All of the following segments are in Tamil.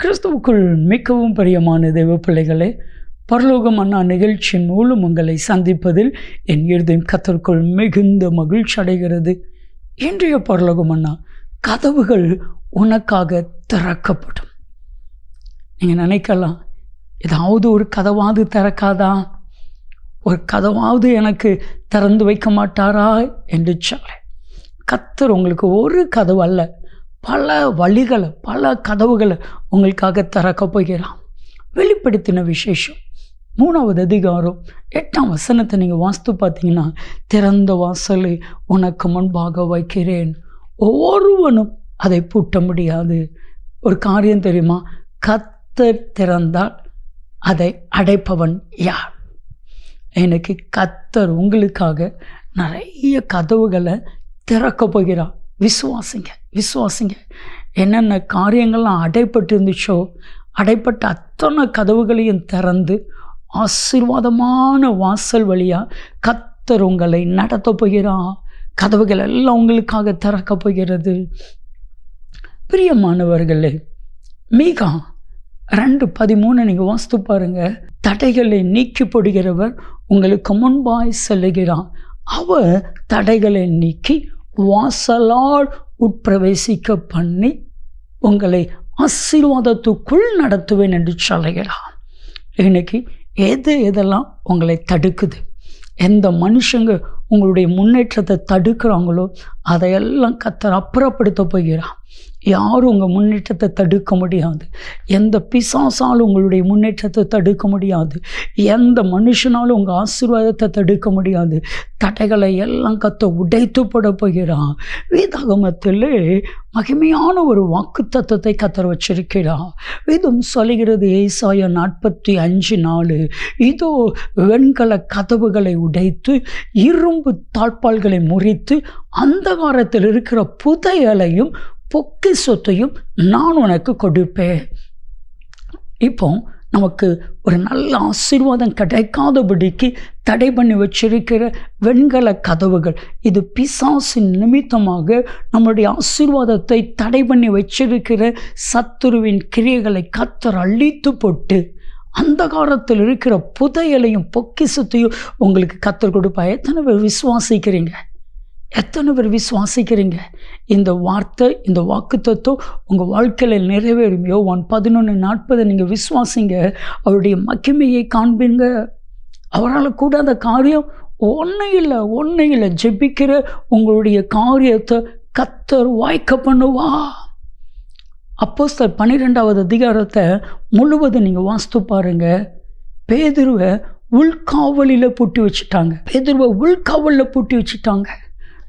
கிறிஸ்துவுக்குள் மிகவும் பிரியமான தேவ பிள்ளைகளே, பரலோகம் அண்ணா நிகழ்ச்சியின் மூலம் உங்களை சந்திப்பதில் என் இருதயம் கர்த்தருக்குள் மிகுந்த மகிழ்ச்சி அடைகிறது. இன்றைய பரலோகம் அண்ணா கதவுகள் உனக்காக திறக்கப்படும். நீங்கள் நினைக்கலாம், ஏதாவது ஒரு கதவாவது திறக்காதா, ஒரு கதவாவது எனக்கு திறந்து வைக்க மாட்டாரா என்று சொல்ல, கர்த்தர் உங்களுக்கு ஒரு கதவு அல்ல, பல வழிகளை, பல கதவுகளை உங்களுக்காக திறக்க போகிறான். வெளிப்படுத்தின விசேஷம் 3வது அதிகாரம் 8ஆம் வசனத்தை நீங்கள் வாசித்து பார்த்தீங்கன்னா, திறந்த வாசலை உனக்கு முன்பாக வைக்கிறேன், ஒவ்வொருவனும் அதை பூட்ட முடியாது. ஒரு காரியம் தெரியுமா? கர்த்தர் திறந்தால் அதை அடைப்பவன் யார்? எனக்கு கர்த்தர் உங்களுக்காக நிறைய கதவுகளை திறக்க போகிறார். விசுவாசிங்க, விசுவாசிங்க. என்னென்ன காரியங்கள்லாம் அடைப்பட்டு இருந்துச்சோ, அடைப்பட்ட அத்தனை கதவுகளையும் திறந்து ஆசீர்வாதமான வாசல் வழியாக கர்த்தர் உங்களை நடத்த போகிறார். கதவுகள் எல்லாம் உங்களுக்காக திறக்க போகிறது. பிரியமானவர்களே, மீகா 2:13 நீங்கள் வாசித்து பாருங்க. தடைகளை நீக்கி போடுகிறவர் உங்களுக்கு முன்பாய் செல்லுகிறார், அவர் தடைகளை நீக்கி வாசலால் உட்பிரவேசிக்க பண்ணி உங்களை ஆசீர்வாதத்துக்குள் நடத்துவேன் என்று சொல்லுகிறார். இன்னைக்கு எதெல்லாம் உங்களை தடுக்குது, எந்த மனுஷங்க உங்களுடைய முன்னேற்றத்தை தடுக்கிறாங்களோ அதையெல்லாம் கர்த்தர் அப்புறப்படுத்த போகிறார். யாரும் உங்கள் முன்னேற்றத்தை தடுக்க முடியாது. எந்த பிசாசாலும் உங்களுடைய முன்னேற்றத்தை தடுக்க முடியாது. எந்த மனுஷனாலும் உங்கள் ஆசீர்வாதத்தை தடுக்க முடியாது. தடைகளை எல்லாம் கர்த்தர் உடைத்து போட போகிறார். வேதாகமத்தில் மகிமையான ஒரு வாக்குத்தத்தத்தை கர்த்தர் வச்சிருக்கிறார். வேதம் சொல்லுகிறது, ஏசாயா 45:4, இதோ வெண்கல கதவுகளை உடைத்து இரும்பு தாழ்பால்களை முறித்து அந்தகாரத்தில் இருக்கிற புதையலையும் பொக்கிஷத்தையும் நான் உனக்கு கொடுப்பேன். இப்போ நமக்கு ஒரு நல்ல ஆசீர்வாதம் கிடைக்காதபடிக்கு தடை பண்ணி வச்சிருக்கிற வெண்கல கதவுகள், இது பிசாசின் நிமித்தமாக நம்முடைய ஆசீர்வாதத்தை தடை பண்ணி வச்சிருக்கிற சத்துருவின் கிரியைகளை கர்த்தர் அழித்து போட்டு அந்தகாரத்தில் இருக்கிற புதையலையும் பொக்கிஷத்தையும் உங்களுக்கு கர்த்தர் கொடுப்பா. எத்தனை பேர் விசுவாசிக்கிறீங்க? எத்தனை பேர் விசுவாசிக்கிறீங்க? இந்த வார்த்தை, இந்த வாக்குத்தத்தம் உங்கள் வாழ்க்கையில் நிறைவேறும். யோவான் 11:40 நீங்கள் விசுவாசிங்க, அவருடைய மகிமையை காண்பீங்க. அவரால் கூடாத காரியம் ஒன்றும் இல்லை. ஜெபிக்கிற உங்களுடைய காரியத்தை கர்த்தர் வாய்க்க பண்ணுவா. அப்போஸ்தலர் 12வது அதிகாரத்தை முழுவதும் நீங்கள் வாசித்து பாருங்க. பேதுருவை உள்காவலில் பூட்டி வச்சுட்டாங்க. பேதுருவை உள்காவலில் பூட்டி வச்சுட்டாங்க.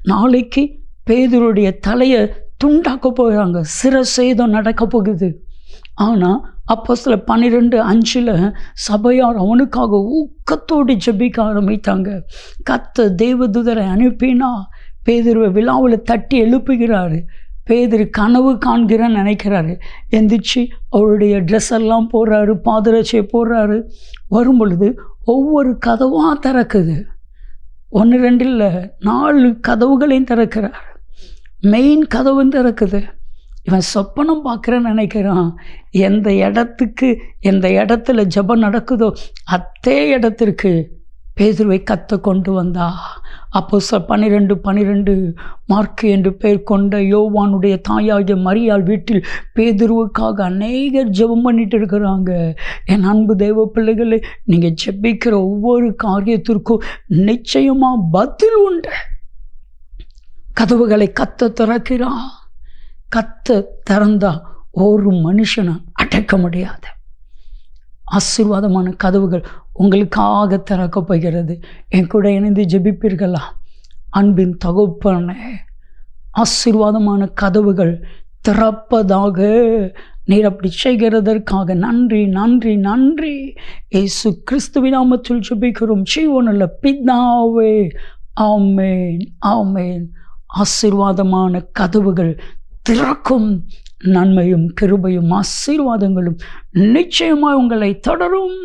நாளைக்கு பேதுருடைய தலையை துண்டாக்க போகிறாங்க, சிரசேதம் நடக்க போகுது. ஆனால் அப்போஸ்தலர் 12:5 சபையார் அவனுக்காக ஊக்கத்தோடு ஜெபிக்க ஆரம்பித்தாங்க. கர்த்தர் தேவதூதரை அனுப்பினா பேதுருவை விழாவில் தட்டி எழுப்புகிறாரு. பேதுரு கனவு காண்கிறேன்னு நினைக்கிறாரு. எந்திரிச்சு அவருடைய ட்ரெஸ் எல்லாம் போடுறாரு, பாதரட்சை போடுறாரு. வரும் பொழுது ஒவ்வொரு கதவாக திறக்குது. 1 2 இல்லை, 4 கதவுகளையும் திறக்கிறார். மெயின் கதவும் திறக்குது. இவன் சொப்பனம் பார்க்குறேன்னு நினைக்கிறான். எந்த இடத்துல ஜெபம் நடக்குதோ அதே இடத்திற்கு பேதுருவை கர்த்தர் கொண்டு வந்தா. அப்போஸ்தலர் 12:12 மார்க்கு என்று பெயர் கொண்ட யோவானுடைய தாயாகிய மரியாள் வீட்டில் பேதுருவுக்காக அநேகர் ஜெபம் பண்ணிட்டு இருக்கிறாங்க. என் அன்பு தேவ பிள்ளைகளே, நீங்கள் ஜெபிக்கிற ஒவ்வொரு காரியத்திற்கும் நிச்சயமாக பதில் உண்டு. கதவுகளை கர்த்தர் திறக்கிறான். கர்த்தர் திறந்தா ஒரு மனுஷனை அடைக்க முடியாது. ஆசீர்வாதமான கதவுகள் உங்களுக்காக திறக்க போகிறது. என் கூட இணைந்து ஜெபிப்பீர்களா? அன்பின் தகப்பனே, ஆசீர்வாதமான கதவுகள் திறப்பதாக நீர் அப்படி செய்கிறதற்காக நன்றி, நன்றி, நன்றி. இயேசு கிறிஸ்துவின் நாமத்தில் ஜெபிக்கிறோம் ஜீவனுள்ள பிதாவே, ஆமென், ஆமென். ஆசீர்வாதமான கதவுகள் திறக்கும். நன்மையும் கிருபையும் ஆசீர்வாதங்களும் நிச்சயமாக உங்களை தொடரும்.